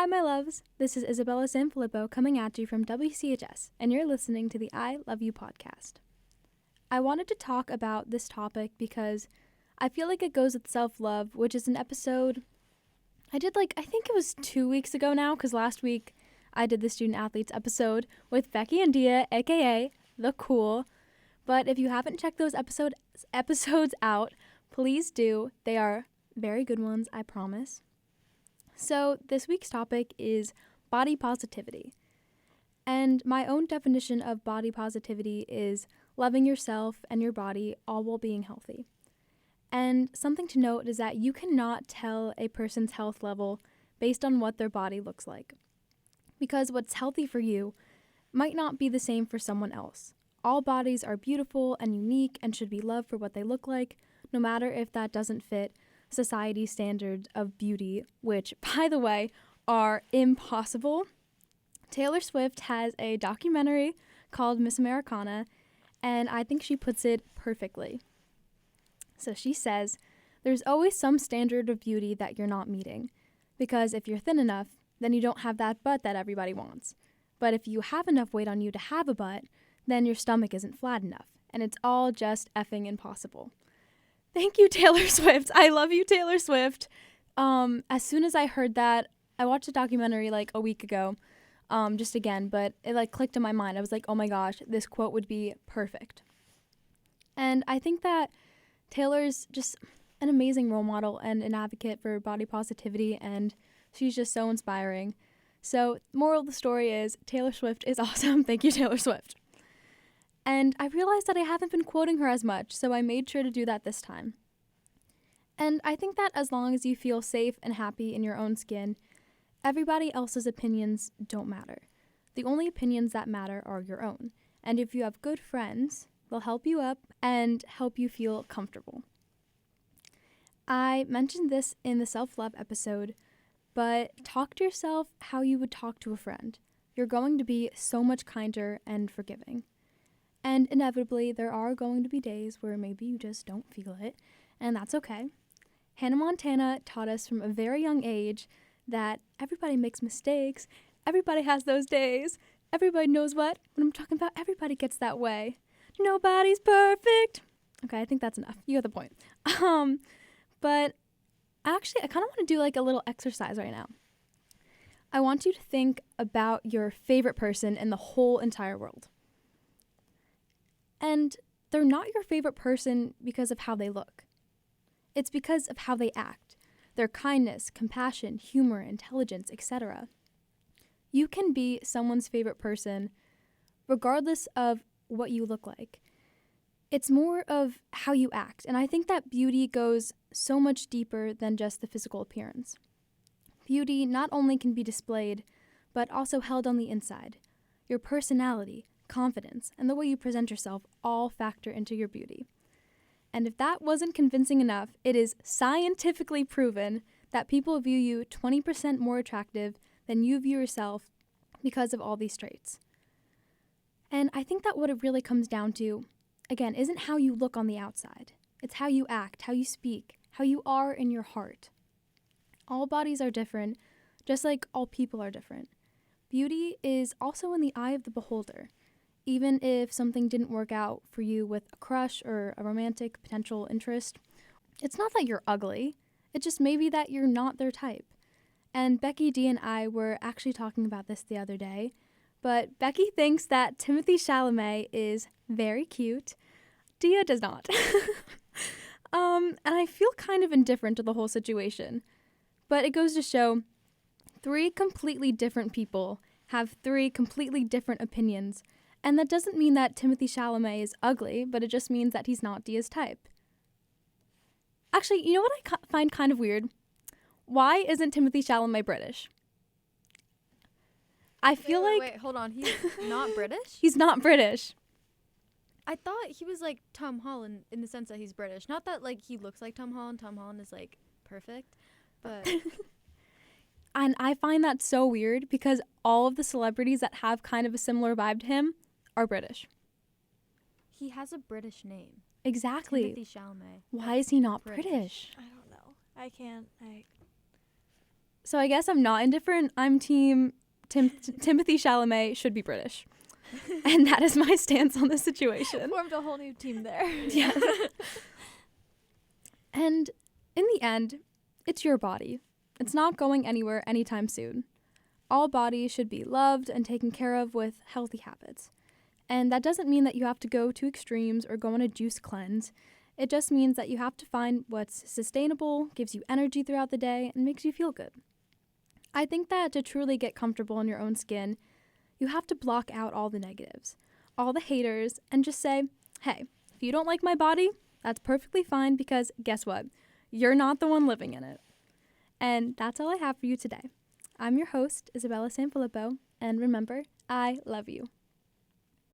my loves. This is Isabella Sanfilippo coming at you from WCHS, and you're listening to the I Love You podcast. I wanted to talk about this topic because I feel like it goes with self-love, which is an episode I did I think it was 2 weeks ago now, because last week I did the student athletes episode with Becky and Dia, aka The Cool. But if you haven't checked those episodes out, please do. They are very good ones, I promise. So this week's topic is body positivity. And my own definition of body positivity is loving yourself and your body all while being healthy. And something to note is that you cannot tell a person's health level based on what their body looks like. Because what's healthy for you might not be the same for someone else. All bodies are beautiful and unique and should be loved for what they look like, no matter if that doesn't fit society's standards of beauty, which, by the way, are impossible. Taylor Swift has a documentary called Miss Americana, and I think she puts it perfectly. So she says, there's always some standard of beauty that you're not meeting, because if you're thin enough, then you don't have that butt that everybody wants. But if you have enough weight on you to have a butt, then your stomach isn't flat enough, and it's all just effing impossible. Thank you, Taylor Swift. I love you, Taylor Swift. As soon as I heard that, I watched a documentary a week ago, just again, but it clicked in my mind. I was like, oh my gosh, this quote would be perfect. And I think that Taylor's just an amazing role model and an advocate for body positivity, and she's just so inspiring. So, moral of the story is Taylor Swift is awesome. Thank you, Taylor Swift. And I realized that I haven't been quoting her as much, so I made sure to do that this time. And I think that as long as you feel safe and happy in your own skin, everybody else's opinions don't matter. The only opinions that matter are your own. And if you have good friends, they'll help you up and help you feel comfortable. I mentioned this in the self-love episode, but talk to yourself how you would talk to a friend. You're going to be so much kinder and forgiving. And inevitably, there are going to be days where maybe you just don't feel it, and that's okay. Hannah Montana taught us from a very young age that everybody makes mistakes, everybody has those days, everybody knows what I'm talking about, everybody gets that way. Nobody's perfect. Okay, I think that's enough. You get the point. But actually, I kind of want to do a little exercise right now. I want you to think about your favorite person in the whole entire world. And they're not your favorite person because of how they look. It's because of how they act, their kindness, compassion, humor, intelligence, etc. You can be someone's favorite person regardless of what you look like. It's more of how you act, and I think that beauty goes so much deeper than just the physical appearance. Beauty not only can be displayed, but also held on the inside. Your personality, confidence, and the way you present yourself all factor into your beauty. And if that wasn't convincing enough, it is scientifically proven that people view you 20% more attractive than you view yourself because of all these traits. And I think that what it really comes down to, again, isn't how you look on the outside. It's how you act, how you speak, how you are in your heart. All bodies are different, just like all people are different. Beauty is also in the eye of the beholder. Even if something didn't work out for you with a crush or a romantic potential interest, it's not that you're ugly. It's just maybe that you're not their type. And Becky D and I were actually talking about this the other day, but Becky thinks that Timothée Chalamet is very cute. Dia does not. And I feel kind of indifferent to the whole situation. But it goes to show 3 completely different people have 3 completely different opinions. And that doesn't mean that Timothée Chalamet is ugly, but it just means that he's not Dia's type. Actually, you know what I find kind of weird? Why isn't Timothée Chalamet British? I feel Wait, hold on. He's not British? He's not British. I thought he was like Tom Holland in the sense that he's British. Not that he looks like Tom Holland. Tom Holland is perfect. But And I find that so weird because all of the celebrities that have kind of a similar vibe to him are British. He has a British name. Exactly. Timothée Chalamet. Why is he not British? I don't know. I can't. So I guess I'm not indifferent. I'm team Timothy Chalamet should be British. And that is my stance on the situation. Formed a whole new team there. Yeah. And in the end, it's your body. It's not going anywhere anytime soon. All bodies should be loved and taken care of with healthy habits. And that doesn't mean that you have to go to extremes or go on a juice cleanse. It just means that you have to find what's sustainable, gives you energy throughout the day, and makes you feel good. I think that to truly get comfortable in your own skin, you have to block out all the negatives, all the haters, and just say, hey, if you don't like my body, that's perfectly fine because guess what? You're not the one living in it. And that's all I have for you today. I'm your host, Isabella Sanfilippo, and remember, I love you.